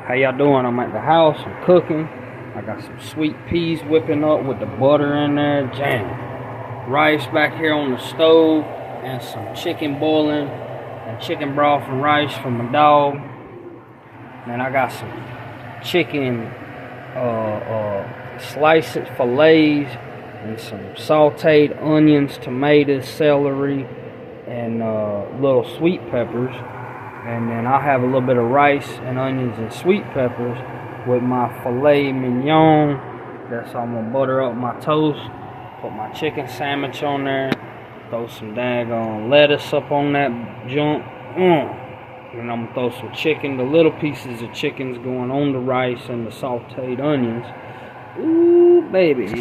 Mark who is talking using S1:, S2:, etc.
S1: How y'all doing? I'm at the house. I'm cooking. I got some sweet peas whipping up with the butter in there. Jam. Rice back here on the stove. And some chicken boiling. And chicken broth and rice from my dog. And I got some chicken slices, fillets. And some sauteed onions, tomatoes, celery. And little sweet peppers. And then I'll have a little bit of rice and onions and sweet peppers with my filet mignon. That's how I'm gonna butter up my toast. Put my chicken sandwich on there. Throw some daggone lettuce up on that junk. And I'm gonna throw some chicken, the little pieces of chickens going on the rice and the sauteed onions. Ooh, baby.